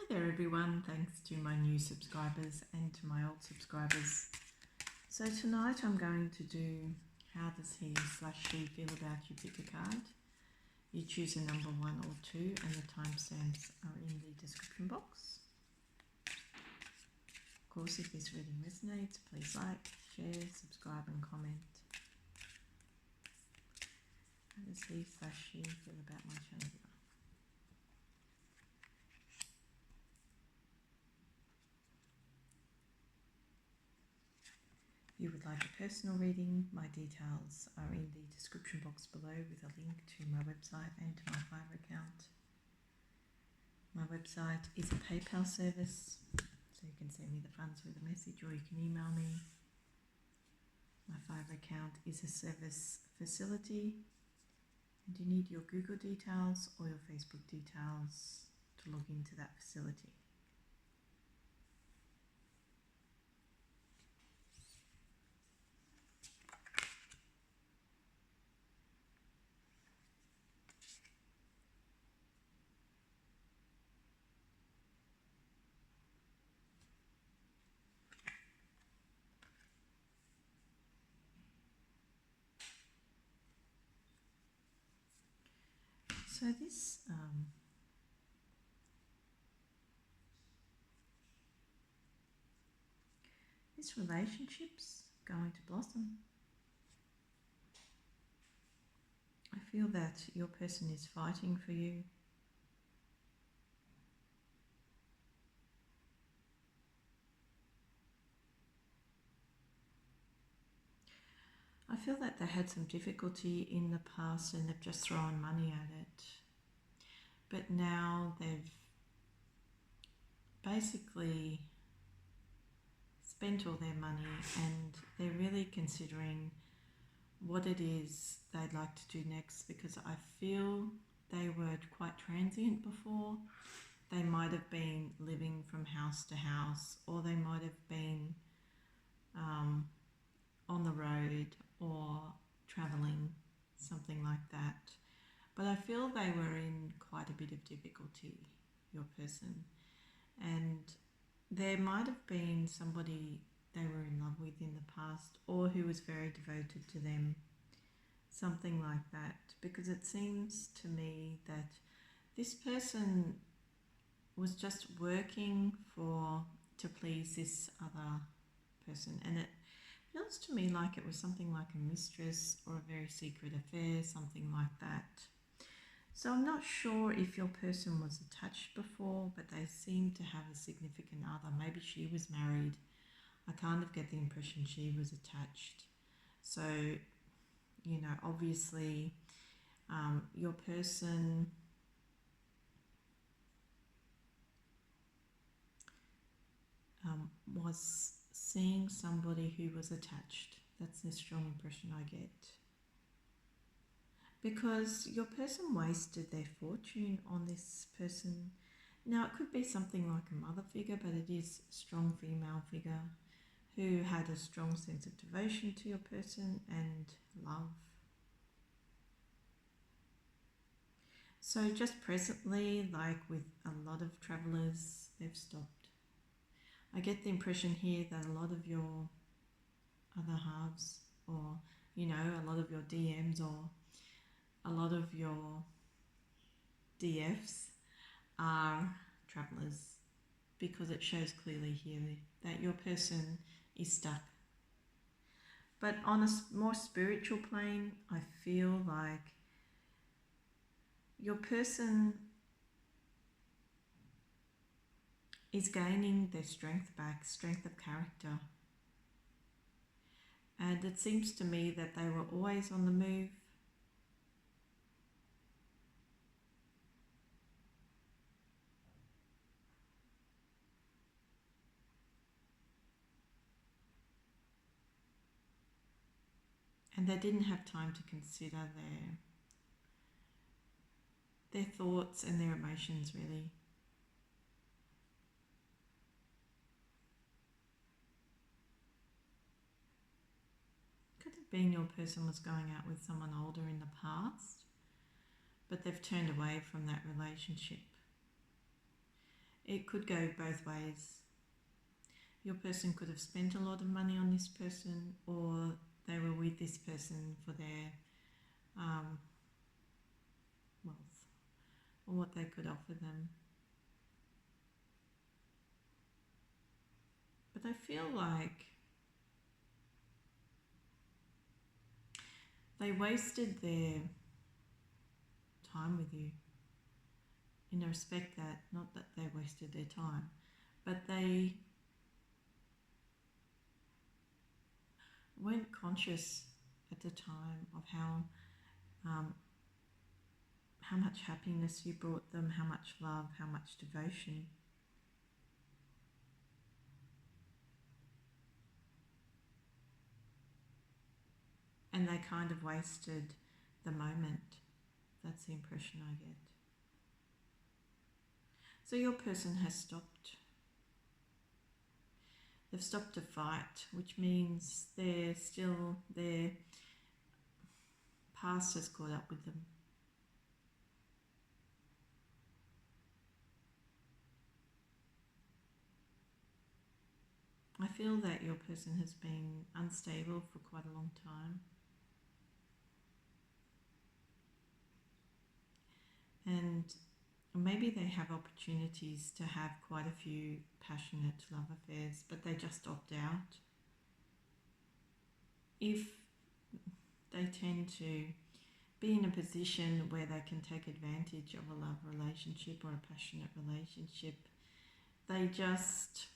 Hi there everyone, thanks to my new subscribers and to my old subscribers. So tonight I'm going to do how does he/she feel about you. Pick a card. You choose a number 1 or 2 and the timestamps are in the description box. Of course, if this reading resonates, please like, share, subscribe and comment. How does he/she feel about my channel? If you would like a personal reading, my details are in the description box below with a link to my website and to my Fiverr account. My website is a PayPal service, so you can send me the funds with a message or you can email me. My Fiverr account is a service facility and you need your Google details or your Facebook details to log into that facility. So this relationship's going to blossom. I feel that your person is fighting for you. I feel that they had some difficulty in the past and they've just thrown money at it. But now they've basically spent all their money and they're really considering what it is they'd like to do next, because I feel they were quite transient before. They might have been living from house to house, or they might have been on the road or travelling, something like that. But I feel they were in quite a bit of difficulty, your person. And there might have been somebody they were in love with in the past, or who was very devoted to them, something like that. Because it seems to me that this person was just working to please this other person, and it feels to me like it was something like a mistress or a very secret affair, something like that. So I'm not sure if your person was attached before, but they seem to have a significant other. Maybe she was married. I kind of get the impression she was attached. So, you know, obviously your person was seeing somebody who was attached. That's the strong impression I get. Because your person wasted their fortune on this person. Now, it could be something like a mother figure, but it is a strong female figure who had a strong sense of devotion to your person and love. So just presently, like with a lot of travellers, they've stopped. I get the impression here that a lot of your other halves, or, you know, a lot of your DMs or a lot of your DFs are travellers, because it shows clearly here that your person is stuck. But on a more spiritual plane, I feel like your person is gaining their strength back, strength of character. And it seems to me that they were always on the move. And they didn't have time to consider their thoughts and their emotions, really. Could have been your person was going out with someone older in the past, but they've turned away from that relationship. it could go both ways. Your person could have spent a lot of money on this person, or they were with this person for their wealth or what they could offer them. But I feel like they wasted their time with you, in the respect that, not that they wasted their time, but they weren't conscious at the time of how much happiness you brought them, how much love, how much devotion. And they kind of wasted the moment. That's the impression I get. So your person has stopped. They've stopped to fight, which means their past has caught up with them. I feel that your person has been unstable for quite a long time. And maybe they have opportunities to have quite a few passionate love affairs, but they just opt out. If they tend to be in a position where they can take advantage of a love relationship or a passionate relationship, they just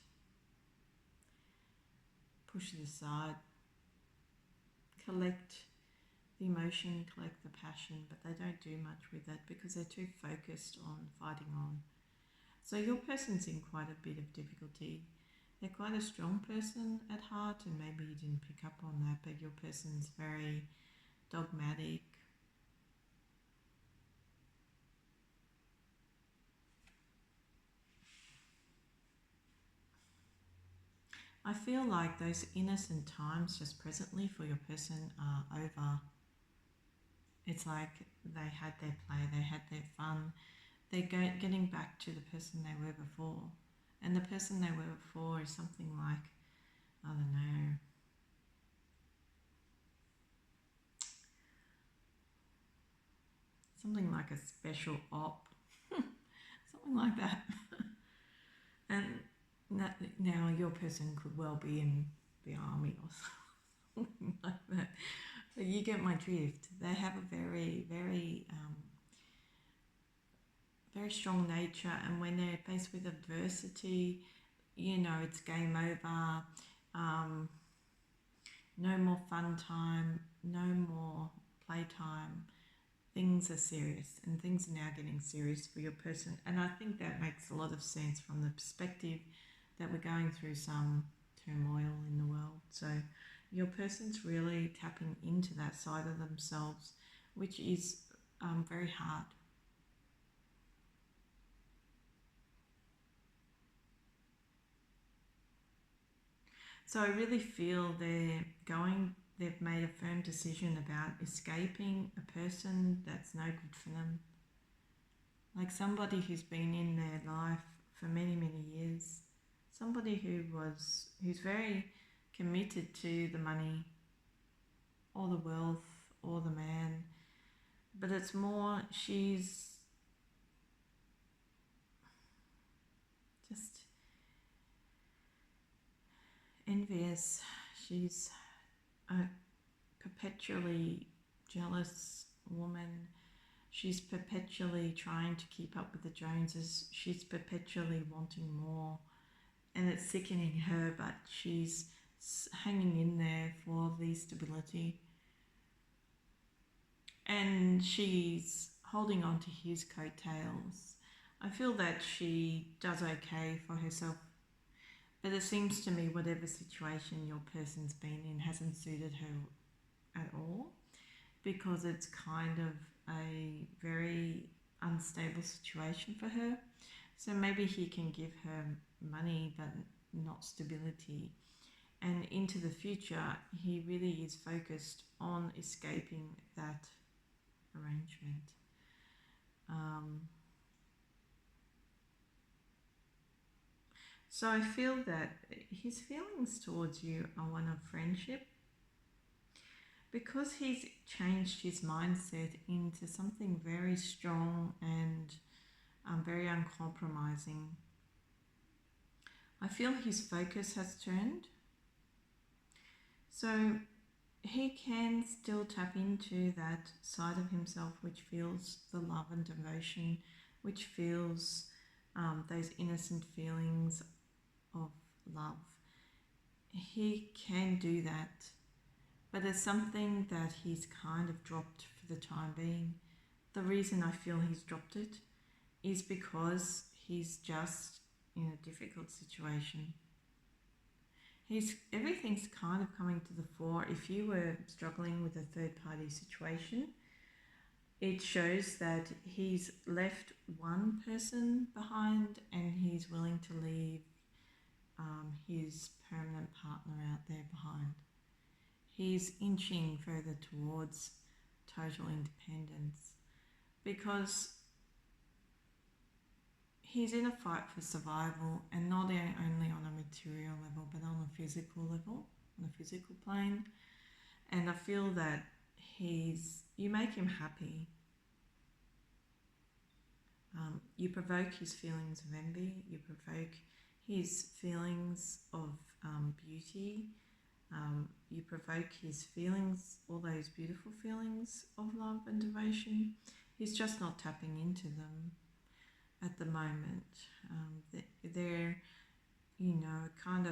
push it aside, collect the emotion, collect the passion, but they don't do much with it because they're too focused on fighting on. So your person's in quite a bit of difficulty. They're quite a strong person at heart, and maybe you didn't pick up on that, but your person's very dogmatic. I feel like those innocent times just presently for your person are over. It's like they had their play, they had their fun. They're getting back to the person they were before. And the person they were before is something like, I don't know, something like a special op, something like that. And now your person could well be in the army or something like that. But you get my drift. They have a very, very, very strong nature, and when they're faced with adversity, it's game over. No more fun time, no more playtime. Things are serious, and things are now getting serious for your person. And I think that makes a lot of sense from the perspective that we're going through some turmoil in the world. So your person's really tapping into that side of themselves, which is very hard. So I really feel they've made a firm decision about escaping a person that's no good for them. Like somebody who's been in their life for many, many years. Somebody who's very committed to the money or the wealth or the man. But it's more she's just envious. She's a perpetually jealous woman. She's perpetually trying to keep up with the Joneses. She's perpetually wanting more. And it's sickening her, but she's hanging in there for the stability. And she's holding on to his coattails. I feel that she does okay for herself. But it seems to me whatever situation your person's been in hasn't suited her at all, because it's kind of a very unstable situation for her. So maybe he can give her money but not stability. And into the future, he really is focused on escaping that arrangement. So I feel that his feelings towards you are one of friendship, because he's changed his mindset into something very strong and very uncompromising. I feel his focus has turned. So he can still tap into that side of himself which feels the love and devotion, which feels those innocent feelings of love. He can do that, but there's something that he's kind of dropped for the time being. The reason I feel he's dropped it is because he's just in a difficult situation. Everything's kind of coming to the fore. If you were struggling with a third party situation, it shows that he's left one person behind and he's willing to leave his permanent partner out there behind. He's inching further towards total independence because he's in a fight for survival, and not only on a material level but on a physical level, on a physical plane. And I feel that you make him happy. You provoke his feelings of envy, you provoke his feelings of beauty, you provoke his feelings, all those beautiful feelings of love and devotion. He's just not tapping into them at the moment. They're, kind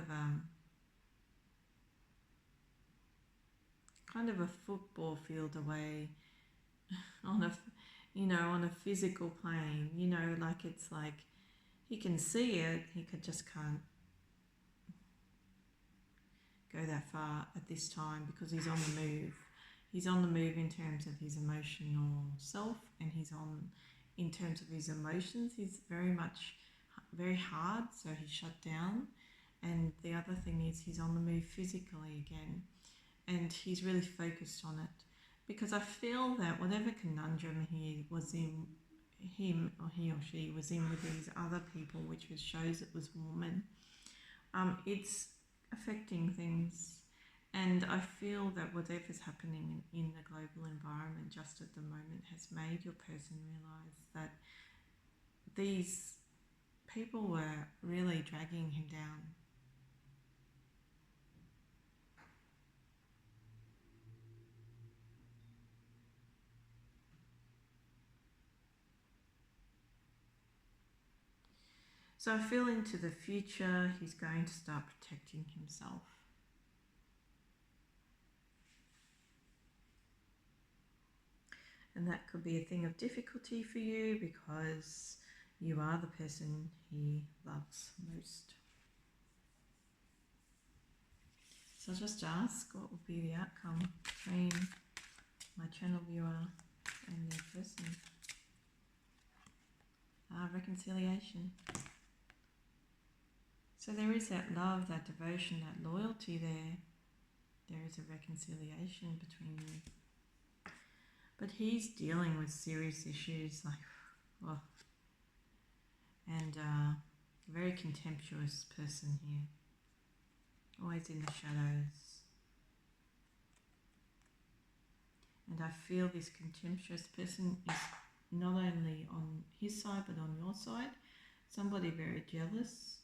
of a football field away on a physical plane. It's like he can see it, he just can't go that far at this time because he's on the move. He's on the move in terms of his emotional self, and in terms of his emotions. He's very hard, so he's shut down. And the other thing is he's on the move physically again, and he's really focused on it, because I feel that whatever conundrum he or she was in with these other people, which shows it was woman, it's affecting things. And I feel that whatever's happening in the global environment just at the moment has made your person realise that these people were really dragging him down. So I feel into the future he's going to start protecting himself. And that could be a thing of difficulty for you because you are the person he loves most. So just ask what would be the outcome between my channel viewer and their person. Reconciliation. So there is that love, that devotion, that loyalty there. There is a reconciliation between you. But he's dealing with serious issues and a very contemptuous person here. Always in the shadows. And I feel this contemptuous person is not only on his side but on your side. Somebody very jealous.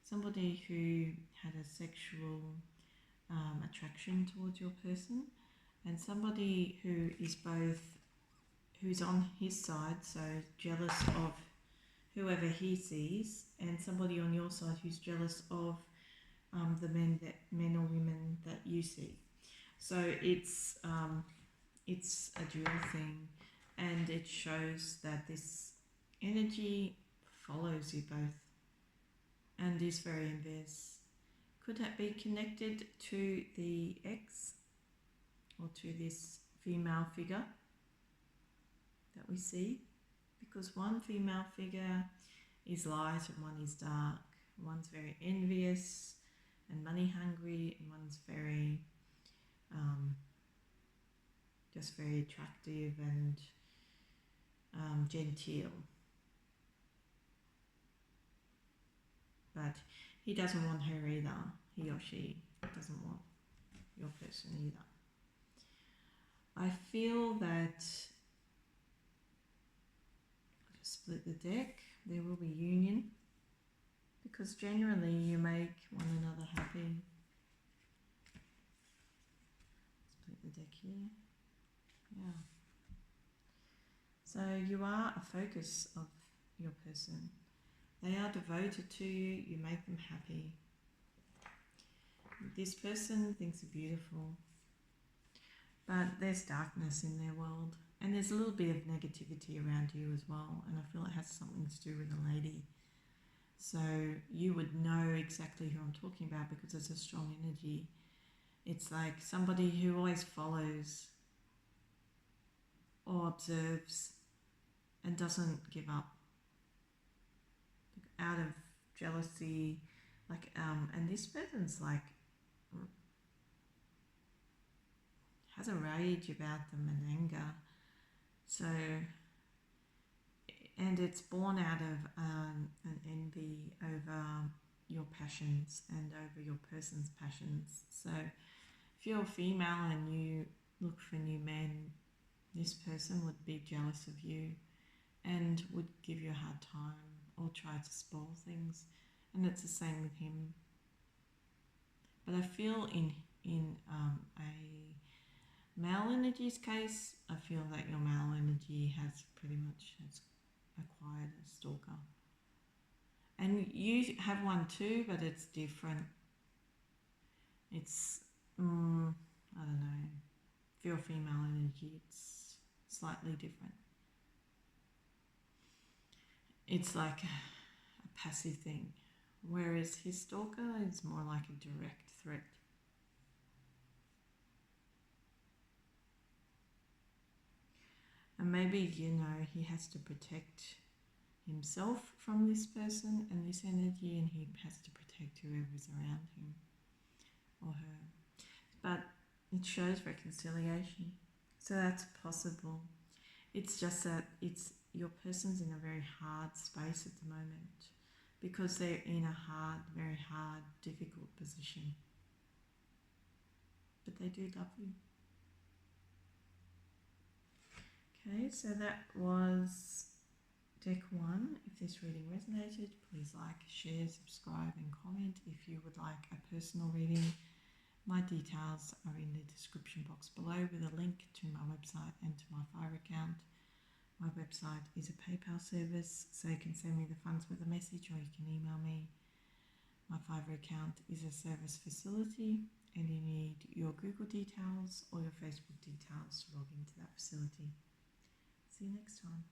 Somebody who had a sexual attraction towards your person. And somebody who's on his side, so jealous of whoever he sees, and somebody on your side who's jealous of the men or women that you see. So it's a dual thing, and it shows that this energy follows you both and is very envious. Could that be connected to the ex or to this female figure that we see? Because one female figure is light and one is dark. One's very envious and money hungry, and one's very just very attractive and genteel. But he doesn't want her either. He or she doesn't want your person either. I feel that, just split the deck, there will be union because generally you make one another happy. Split the deck here. Yeah. So you are a focus of your person. They are devoted to you, you make them happy. This person thinks you're beautiful, but there's darkness in their world, and there's a little bit of negativity around you as well, and I feel it has something to do with a lady. So you would know exactly who I'm talking about because it's a strong energy. It's like somebody who always follows or observes and doesn't give up out of jealousy, and this person's like has a rage about them and anger. So, and it's born out of an envy over your passions and over your person's passions. So if you're female and you look for new men, this person would be jealous of you and would give you a hard time or try to spoil things. And it's the same with him. But I feel in a male energy's case, I feel that your male energy has pretty much acquired a stalker. And you have one too, but it's different. It's, I don't know, for your female energy, it's slightly different. It's like a passive thing, whereas his stalker is more like a direct threat. And maybe, he has to protect himself from this person and this energy, and he has to protect whoever's around him or her. But it shows reconciliation, so that's possible. It's just that your person's in a very hard space at the moment because they're in a very hard, difficult position. But they do love you. Okay, so that was deck 1. If this reading resonated, please like, share, subscribe and comment. If you would like a personal reading, my details are in the description box below with a link to my website and to my Fire account. My website is a PayPal service, so you can send me the funds with a message or you can email me. My Fiverr account is a service facility and you need your Google details or your Facebook details to log into that facility. See you next time.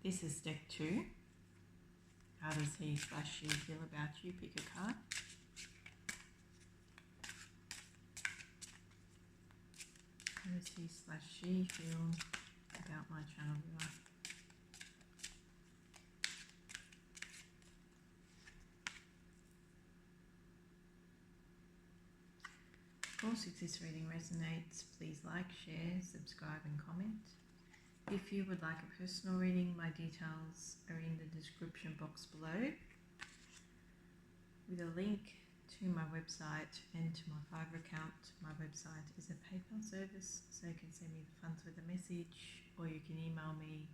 This is deck 2. How does he/she feel about you? Pick a card. How does he/she feel about my channel viewer? Of course, if this reading resonates, please like, share, subscribe and comment. If you would like a personal reading, my details are in the description box below with a link to my website and to my Fiverr account. My website is a PayPal service, so you can send me the funds with a message or you can email me.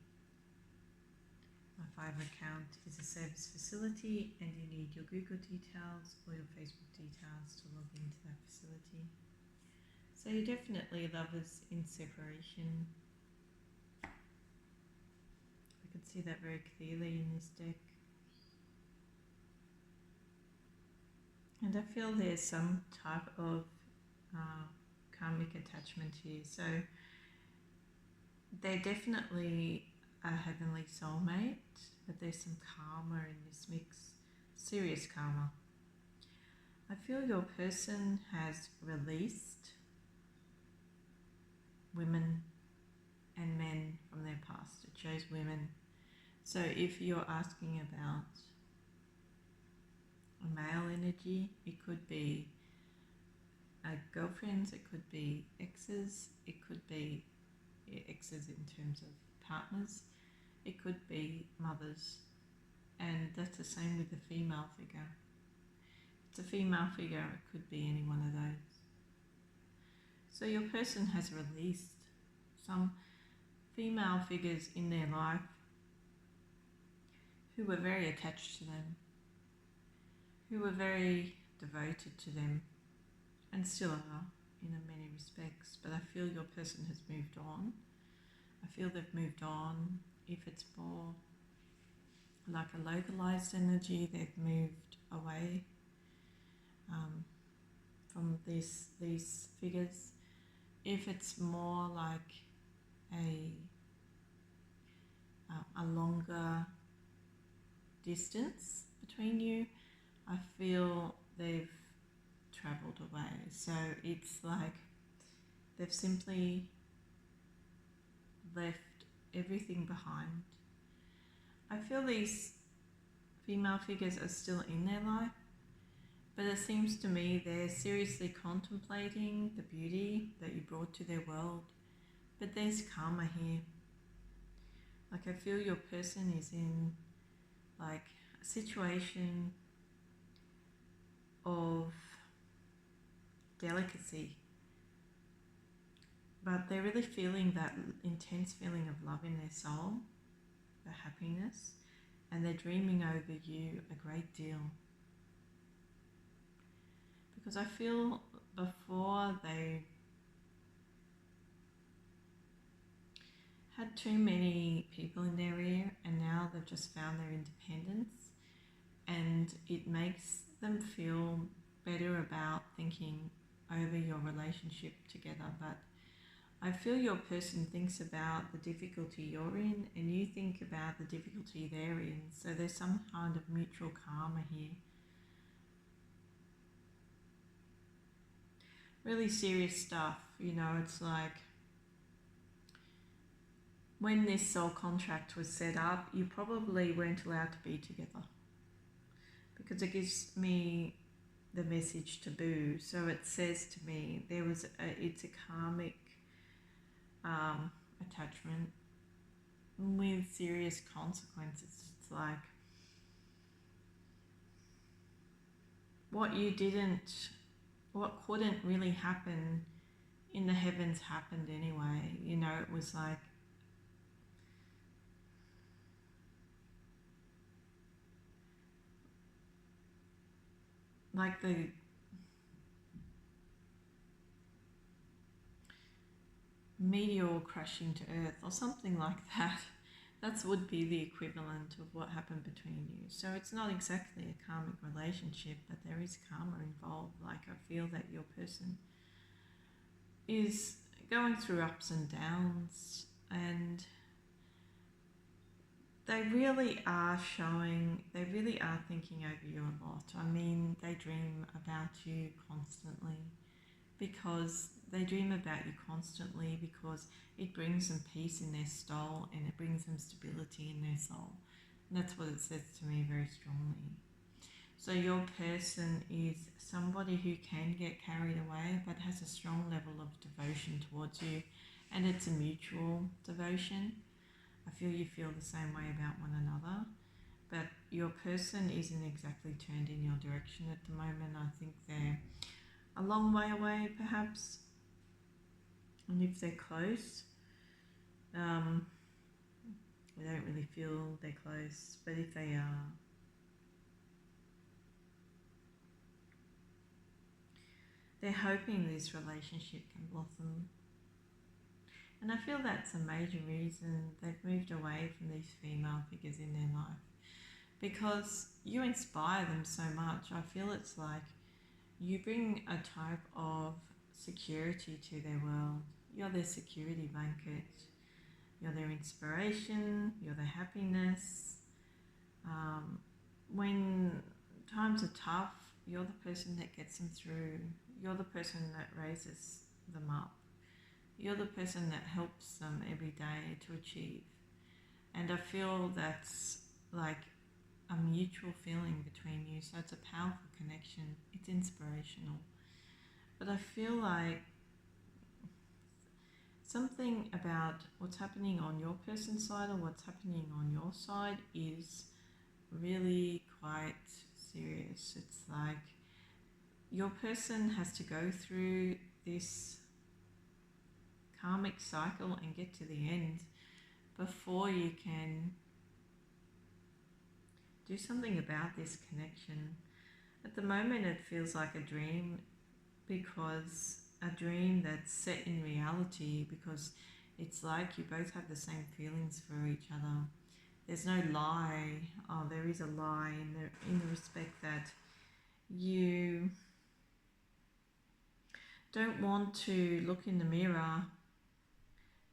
My Fiverr account is a service facility and you need your Google details or your Facebook details to log into that facility. So you're definitely lovers in separation. I can see that very clearly in this deck. And I feel there's some type of karmic attachment here. So they're definitely a heavenly soulmate, but there's some karma in this mix, serious karma. I feel your person has released women and men from their past. It shows women. So if you're asking about a male energy, it could be girlfriends, it could be exes, it could be exes in terms of partners, it could be mothers, and that's the same with the female figure. If it's a female figure, it could be any one of those. So your person has released some female figures in their life who were very attached to them, who were very devoted to them, and still are in many respects. But I feel your person has moved on. I feel they've moved on. If it's more like a localized energy, they've moved away from these figures. If it's more like a longer distance between you, I feel they've travelled away. So it's like they've simply left everything behind. I feel these female figures are still in their life, but it seems to me they're seriously contemplating the beauty that you brought to their world. But there's karma here. Like, I feel your person is in like a situation of delicacy, but they're really feeling that intense feeling of love in their soul, the happiness, and they're dreaming over you a great deal. Because I feel before they had too many people in their ear, and now they've just found their independence, and it makes them feel better about thinking over your relationship together. But I feel your person thinks about the difficulty you're in, and you think about the difficulty they're in. So there's some kind of mutual karma here. Really serious stuff, it's like when this soul contract was set up, you probably weren't allowed to be together, because it gives me the message taboo. So it says to me it's a karmic attachment with serious consequences. It's like what couldn't really happen in the heavens happened anyway. It was like the meteor crashing to earth or something like that. That would be the equivalent of what happened between you. So it's not exactly a karmic relationship, but there is karma involved. Like, I feel that your person is going through ups and downs, and they really are thinking over you a lot. I mean, they dream about you constantly, because they dream about you constantly because it brings them peace in their soul, and it brings them stability in their soul. And that's what it says to me very strongly. So your person is somebody who can get carried away, but has a strong level of devotion towards you, and it's a mutual devotion. I feel you feel the same way about one another, but your person isn't exactly turned in your direction at the moment. I think they're a long way away, perhaps. And if they're close, we don't really feel they're close, but if they are, they're hoping this relationship can blossom. And I feel that's a major reason they've moved away from these female figures in their life, because you inspire them so much. I feel it's like you bring a type of security to their world. You're their security blanket. You're their inspiration. You're their happiness. When times are tough, you're the person that gets them through. You're the person that raises them up. You're the person that helps them every day to achieve. And I feel that's like a mutual feeling between you. So it's a powerful connection. It's inspirational. But I feel like something about what's happening on your person's side or what's happening on your side is really quite serious. It's like your person has to go through this karmic cycle and get to the end before you can do something about this connection. At the moment, it feels like a dream, because a dream that's set in reality, because it's like you both have the same feelings for each other. There's no lie. Oh, there is a lie in the respect that you don't want to look in the mirror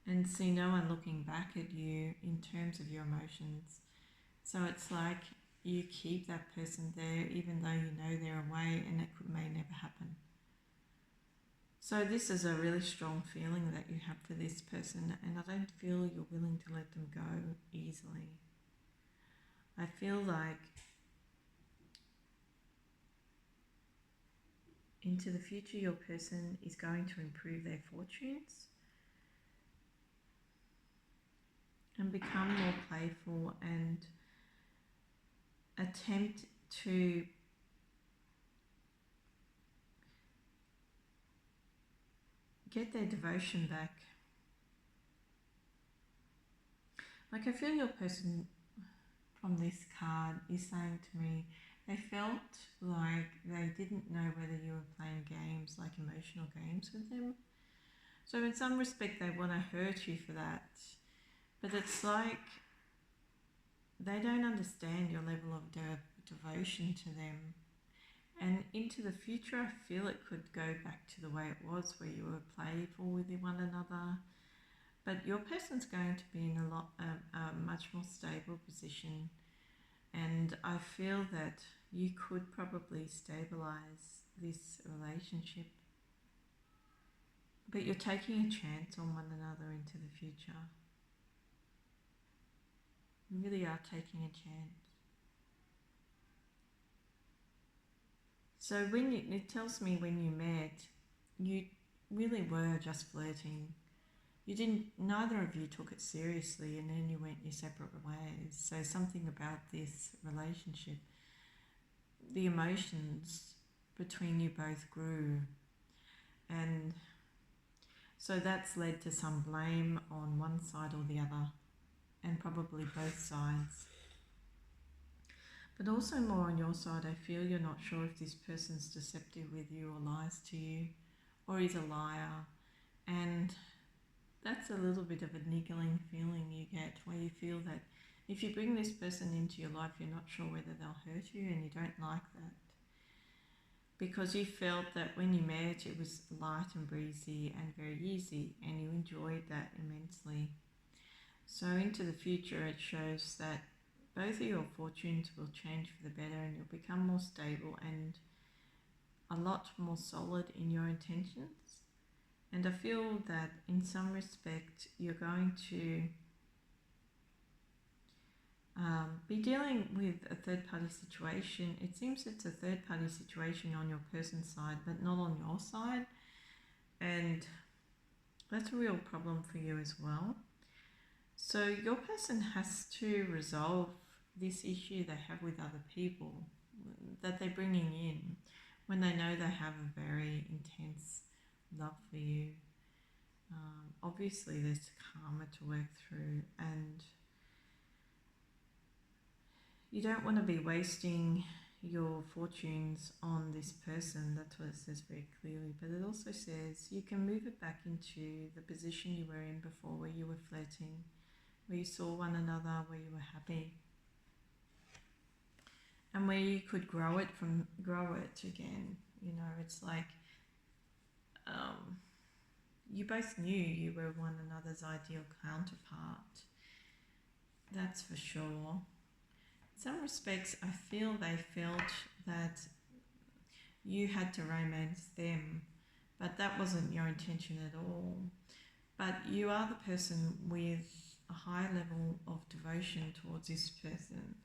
and see no one looking back at you in terms of your emotions. So it's like you keep that person there even though you know they're away and may never happen. So this is a really strong feeling that you have for this person, and I don't feel you're willing to let them go easily. I feel like into the future your person is going to improve their fortunes and become more playful and attempt to get their devotion back. Like I feel your person from this card is saying to me they felt like they didn't know whether you were playing games, like emotional games with them. So in some respect they want to hurt you for that. But it's like they don't understand your level of devotion to them. And into the future, I feel it could go back to the way it was, where you were playful with one another. But your person's going to be in a much more stable position. And I feel that you could probably stabilize this relationship. But you're taking a chance on one another into the future. You really are taking a chance. So it tells me when you met, you really were just flirting. Neither of you took it seriously, and then you went your separate ways. So something about this relationship, the emotions between you both grew, and so that's led to some blame on one side or the other, and probably both sides. But also more on your side, I feel you're not sure if this person's deceptive with you or lies to you, or is a liar, and that's a little bit of a niggling feeling you get, where you feel that if you bring this person into your life, you're not sure whether they'll hurt you, and you don't like that. Because you felt that when you met, it was light and breezy and very easy, and you enjoyed that immensely. So into the future, it shows that both of your fortunes will change for the better, and you'll become more stable and a lot more solid in your intentions. And I feel that in some respect you're going to be dealing with a third-party situation. It seems it's a third-party situation on your person's side, but not on your side. And that's a real problem for you as well. So your person has to resolve this issue they have with other people that they're bringing in when they know they have a very intense love for you. Obviously there's karma to work through, and you don't want to be wasting your fortunes on this person. That's what it says very clearly. But it also says you can move it back into the position you were in before, where you were flirting, where you saw one another, where you were happy, and where you could grow it again. You know, it's like you both knew you were one another's ideal counterpart. That's for sure. In some respects, I feel they felt that you had to romance them, but that wasn't your intention at all. But you are the person with a high level of devotion towards this person.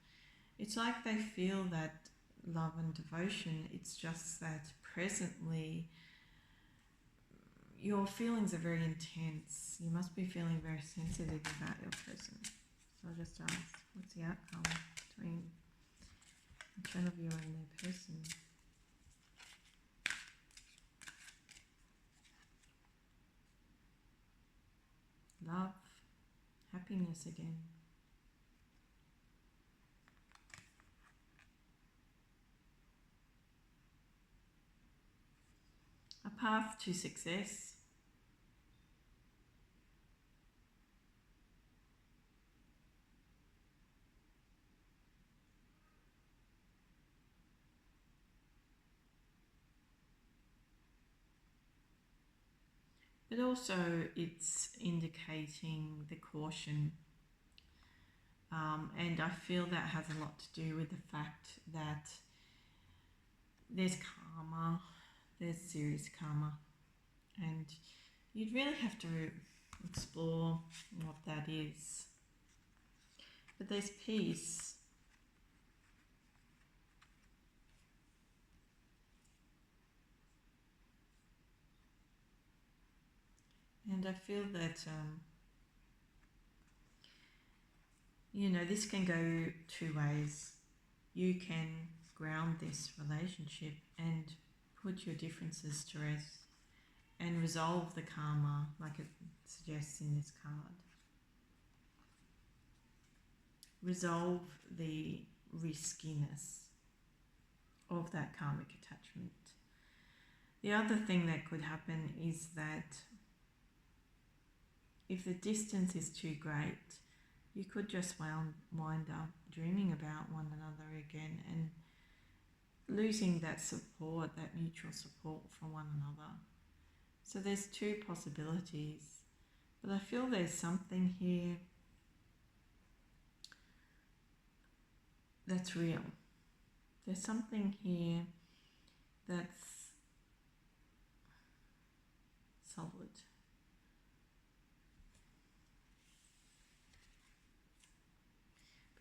It's like they feel that love and devotion. It's just that presently your feelings are very intense. You must be feeling very sensitive about your person. So I'll just ask, what's the outcome between each one of you and their person? Love, happiness again. A path to success. But also it's indicating the caution. And I feel that has a lot to do with the fact that there's karma, there's serious karma, and you'd really have to explore what that is. But there's peace. And I feel that, this can go two ways. You can ground this relationship and put your differences to rest and resolve the karma, like it suggests in this card. Resolve the riskiness of that karmic attachment. The other thing that could happen is that if the distance is too great, you could just wind up dreaming about one another again and losing that support, that mutual support for one another. So there's two possibilities, but I feel there's something here that's real. There's something here that's solid.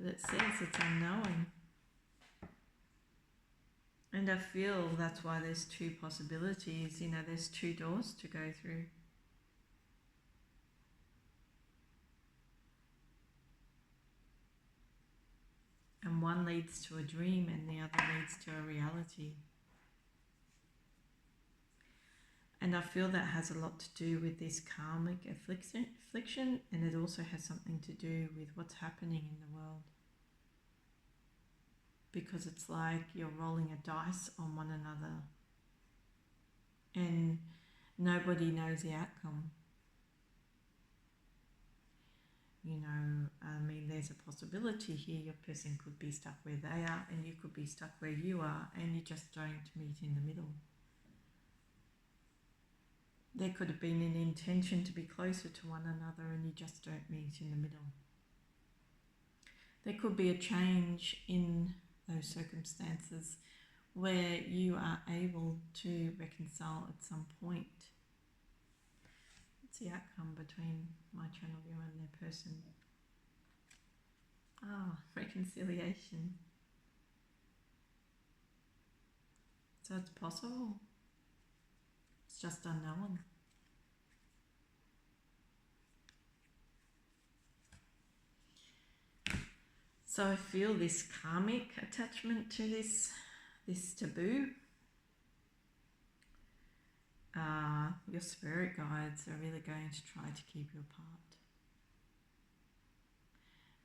But it says it's unknown. And I feel that's why there's two possibilities, there's two doors to go through. And one leads to a dream and the other leads to a reality. And I feel that has a lot to do with this karmic affliction, and it also has something to do with what's happening in the world. Because it's like you're rolling a dice on one another and nobody knows the outcome. There's a possibility here your person could be stuck where they are and you could be stuck where you are, and you just don't meet in the middle. There could have been an intention to be closer to one another and you just don't meet in the middle. There could be a change in those circumstances where you are able to reconcile at some point. What's the outcome between my channel viewer and their person? Reconciliation. So it's possible. It's just unknown. So I feel this karmic attachment to this taboo. Your spirit guides are really going to try to keep you apart.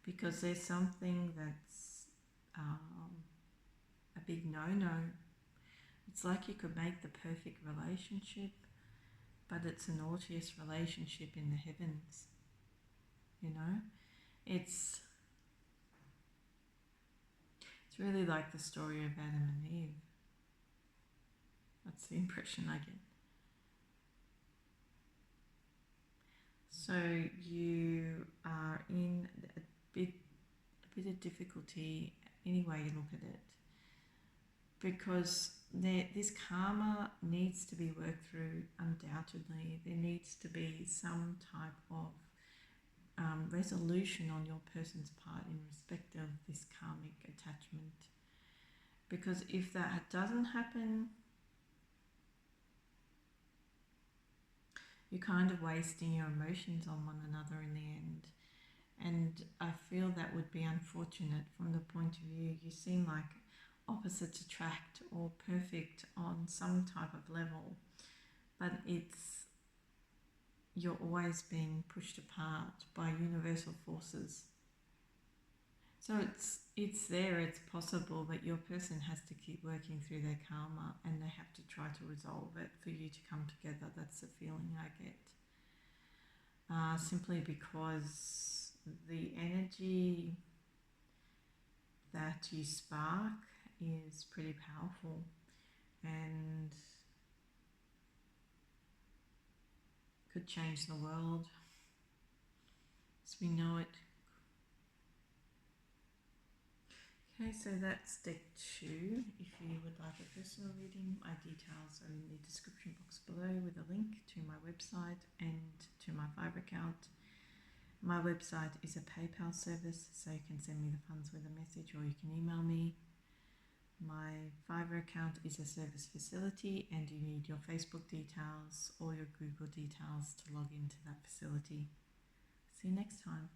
Because there's something that's a big no-no. It's like you could make the perfect relationship, but it's the naughtiest relationship in the heavens. It's really like the story of Adam and Eve. That's the impression I get. So you are in a bit of difficulty any way you look at it, because this karma needs to be worked through. Undoubtedly, there needs to be some type of resolution on your person's part in respect of this karmic attachment, because if that doesn't happen, you're kind of wasting your emotions on one another in the end. And I feel that would be unfortunate from the point of view you seem like opposites attract or perfect on some type of level, but you're always being pushed apart by universal forces. So it's there, it's possible, but your person has to keep working through their karma and they have to try to resolve it for you to come together. That's the feeling I get. Simply because the energy that you spark is pretty powerful and could change the world as we know it. Okay, so that's deck 2. If you would like a personal reading, my details are in the description box below with a link to my website and to my Fiverr account. My website is a PayPal service, so you can send me the funds with a message or you can email me. My Fiverr account is a service facility and you need your Facebook details or your Google details to log into that facility. See you next time.